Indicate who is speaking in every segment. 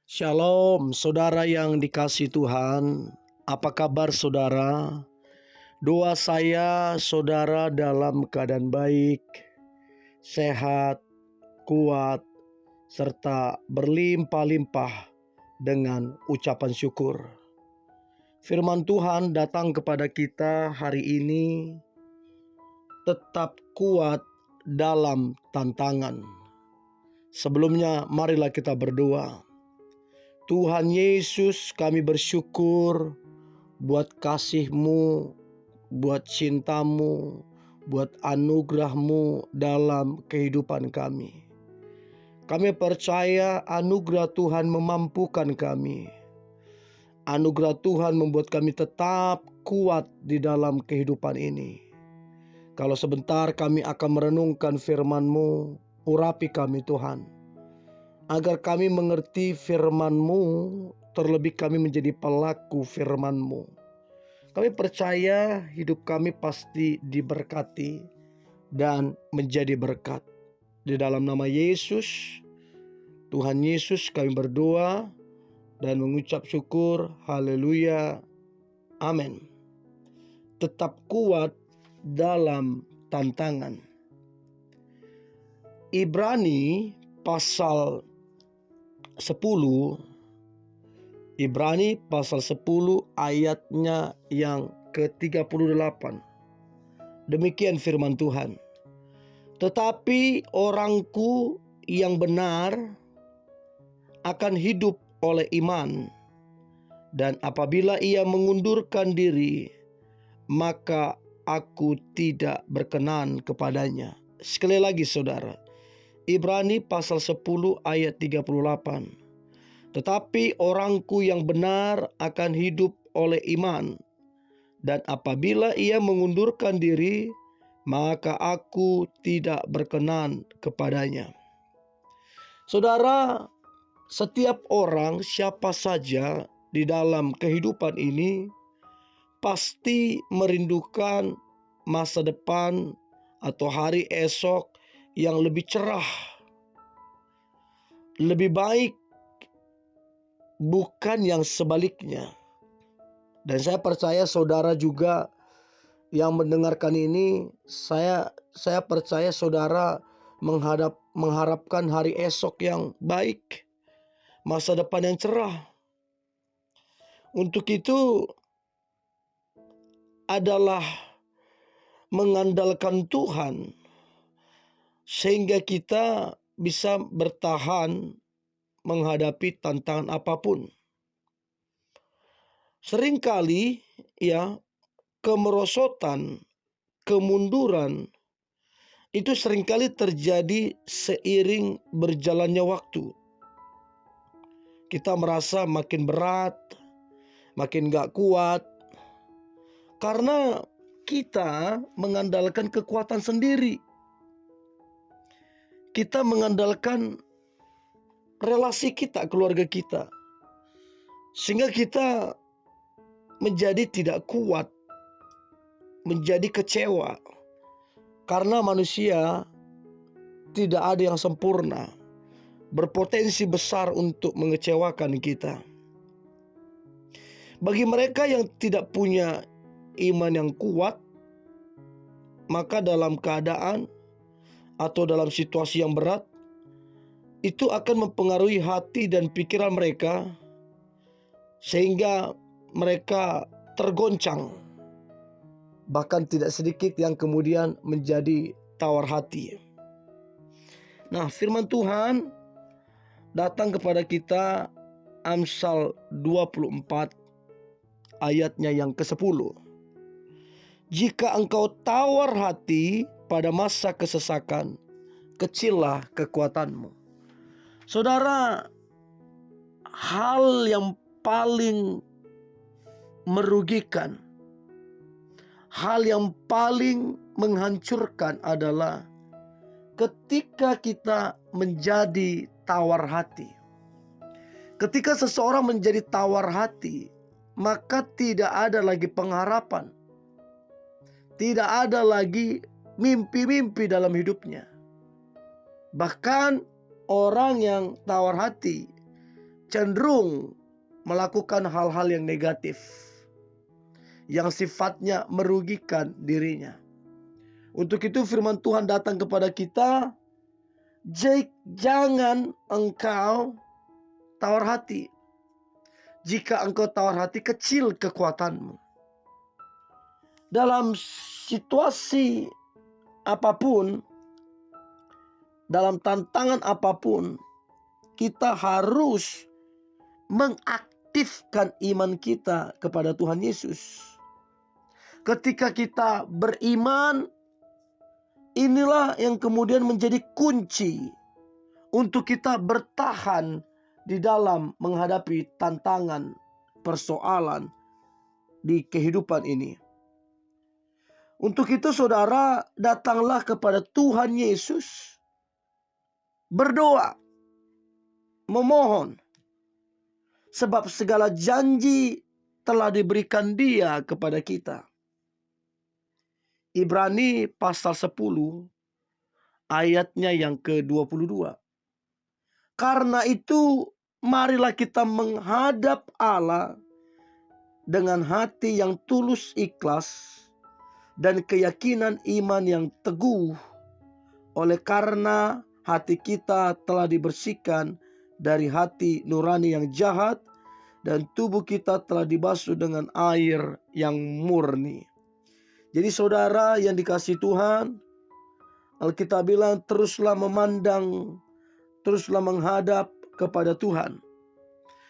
Speaker 1: Shalom, saudara yang dikasihi Tuhan. Apa kabar saudara? Doa saya saudara dalam keadaan baik, sehat, kuat, serta berlimpah-limpah dengan ucapan syukur. Firman Tuhan datang kepada kita hari ini, tetap kuat dalam tantangan. Sebelumnya marilah kita berdoa. Tuhan Yesus, kami bersyukur buat kasih-Mu, buat cinta-Mu, buat anugerah-Mu dalam kehidupan kami. Kami percaya anugerah Tuhan memampukan kami. Anugerah Tuhan membuat kami tetap kuat di dalam kehidupan ini. Kalau sebentar kami akan merenungkan firman-Mu, urapi kami Tuhan. Agar kami mengerti firman-Mu, terlebih kami menjadi pelaku firman-Mu. Kami percaya hidup kami pasti diberkati dan menjadi berkat. Di dalam nama Yesus, Tuhan Yesus kami berdoa dan mengucap syukur. Haleluya. Amin. Tetap kuat dalam tantangan. Ibrani pasal 10, Ibrani pasal 10 ayatnya yang ke-38. Demikian firman Tuhan. Tetapi orangku yang benar akan hidup oleh iman, dan apabila ia mengundurkan diri, maka aku tidak berkenan kepadanya. Sekali lagi saudara, Ibrani pasal 10 ayat 38. Tetapi orangku yang benar akan hidup oleh iman, dan apabila ia mengundurkan diri, maka aku tidak berkenan kepadanya. Saudara, setiap orang, siapa saja di dalam kehidupan ini pasti merindukan masa depan atau hari esok yang lebih cerah, lebih baik, bukan yang sebaliknya. Dan saya percaya saudara juga yang mendengarkan ini, saya percaya saudara mengharapkan hari esok yang baik, masa depan yang cerah. Untuk itu adalah mengandalkan Tuhan sehingga kita bisa bertahan menghadapi tantangan apapun. Seringkali kemerosotan, kemunduran itu seringkali terjadi seiring berjalannya waktu. Kita merasa makin berat, makin gak kuat, karena kita mengandalkan kekuatan sendiri. Kita mengandalkan relasi kita, keluarga kita. Sehingga kita menjadi tidak kuat, menjadi kecewa. Karena manusia tidak ada yang sempurna, berpotensi besar untuk mengecewakan kita. Bagi mereka yang tidak punya iman yang kuat, maka dalam keadaan atau dalam situasi yang berat, itu akan mempengaruhi hati dan pikiran mereka, sehingga mereka tergoncang. Bahkan tidak sedikit yang kemudian menjadi tawar hati. Nah, firman Tuhan datang kepada kita, Amsal 24 ayatnya yang ke-10. Jika engkau tawar hati pada masa kesesakan, kecillah kekuatanmu. Saudara, hal yang paling merugikan, hal yang paling menghancurkan adalah ketika kita menjadi tawar hati. Ketika seseorang menjadi tawar hati, maka tidak ada lagi pengharapan. Tidak ada lagi mimpi-mimpi dalam hidupnya. Bahkan orang yang tawar hati cenderung melakukan hal-hal yang negatif, yang sifatnya merugikan dirinya. Untuk itu firman Tuhan datang kepada kita, jangan engkau tawar hati. Jika engkau tawar hati, kecil kekuatanmu. Dalam situasi apapun, dalam tantangan apapun, kita harus mengaktifkan iman kita kepada Tuhan Yesus. Ketika kita beriman, inilah yang kemudian menjadi kunci untuk kita bertahan di dalam menghadapi tantangan, persoalan di kehidupan ini. Untuk itu saudara, datanglah kepada Tuhan Yesus, berdoa, memohon, sebab segala janji telah diberikan Dia kepada kita. Ibrani pasal 10 ayatnya yang ke-22. Karena itu marilah kita menghadap Allah dengan hati yang tulus ikhlas dan keyakinan iman yang teguh, oleh karena hati kita telah dibersihkan dari hati nurani yang jahat dan tubuh kita telah dibasuh dengan air yang murni. Jadi saudara yang dikasihi Tuhan, Alkitab bilang teruslah memandang, teruslah menghadap kepada Tuhan.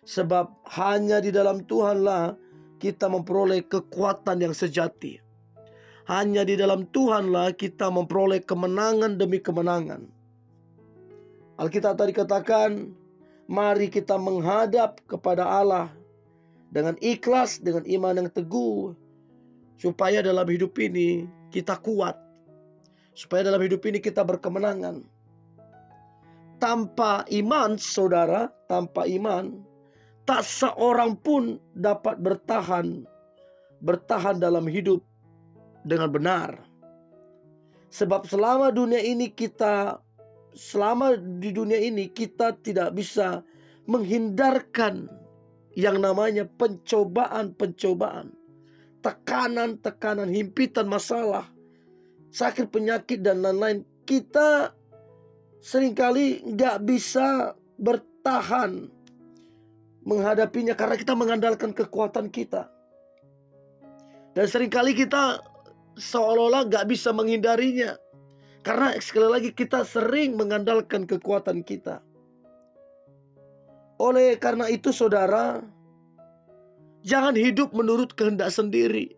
Speaker 1: Sebab hanya di dalam Tuhanlah kita memperoleh kekuatan yang sejati. Hanya di dalam Tuhanlah kita memperoleh kemenangan demi kemenangan. Alkitab tadi katakan, mari kita menghadap kepada Allah dengan ikhlas, dengan iman yang teguh, supaya dalam hidup ini kita kuat, supaya dalam hidup ini kita berkemenangan. Tanpa iman, saudara, tanpa iman, tak seorang pun dapat bertahan dalam hidup dengan benar. Sebab selama di dunia ini kita tidak bisa menghindarkan yang namanya pencobaan, tekanan, himpitan masalah, sakit, penyakit, dan lain-lain. Kita seringkali gak bisa bertahan menghadapinya karena kita mengandalkan kekuatan kita. Dan seringkali kita seolah-olah gak bisa menghindarinya, karena sekali lagi kita sering mengandalkan kekuatan kita. Oleh karena itu saudara, jangan hidup menurut kehendak sendiri.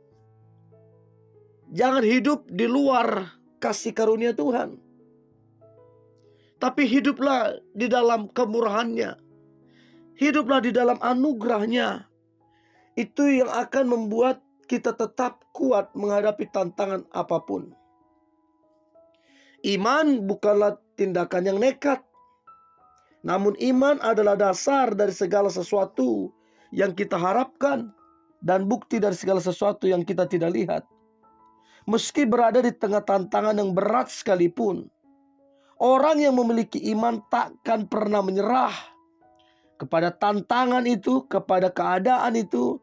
Speaker 1: Jangan hidup di luar kasih karunia Tuhan. Tapi hiduplah di dalam kemurahannya. Hiduplah di dalam anugerahnya. Itu yang akan membuat kita tetap kuat menghadapi tantangan apapun. Iman bukanlah tindakan yang nekat. Namun iman adalah dasar dari segala sesuatu yang kita harapkan dan bukti dari segala sesuatu yang kita tidak lihat. Meski berada di tengah tantangan yang berat sekalipun, orang yang memiliki iman takkan pernah menyerah kepada tantangan itu, kepada keadaan itu.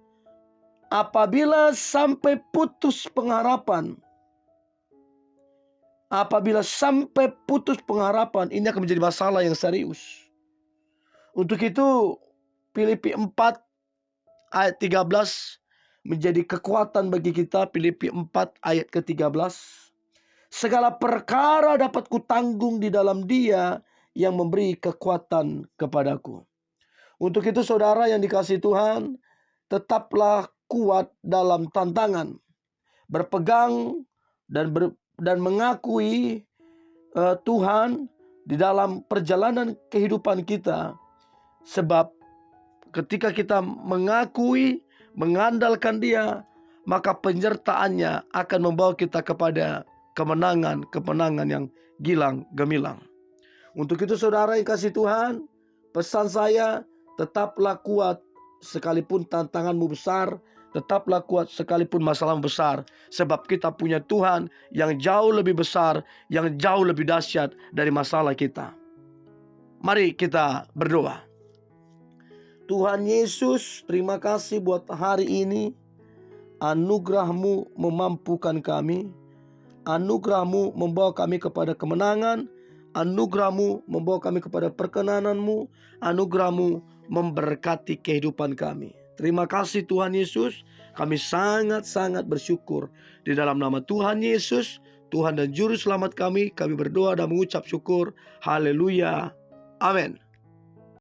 Speaker 1: Apabila sampai putus pengharapan, ini akan menjadi masalah yang serius. Untuk itu Filipi 4 ayat 13 menjadi kekuatan bagi kita. Filipi 4 ayat ke-13. Segala perkara dapat kutanggung di dalam Dia yang memberi kekuatan kepadaku. Untuk itu saudara yang dikasihi Tuhan, tetaplah kuat dalam tantangan, berpegang dan mengakui Tuhan di dalam perjalanan kehidupan kita. Sebab ketika kita mengakui, mengandalkan Dia, maka penyertaannya akan membawa kita kepada kemenangan yang gilang gemilang. Untuk itu saudara yang kasih Tuhan, pesan saya, tetaplah kuat sekalipun tantanganmu besar. Tetaplah kuat sekalipun masalahmu besar. Sebab kita punya Tuhan yang jauh lebih besar, yang jauh lebih dahsyat dari masalah kita. Mari kita berdoa. Tuhan Yesus, terima kasih buat hari ini. Anugerah-Mu memampukan kami. Anugerah-Mu membawa kami kepada kemenangan. Anugerah-Mu membawa kami kepada perkenanan-Mu. Anugerah-Mu memberkati kehidupan kami. Terima kasih Tuhan Yesus. Kami sangat-sangat bersyukur. Di dalam nama Tuhan Yesus, Tuhan dan Juru Selamat kami berdoa dan mengucap syukur. Haleluya. Amin.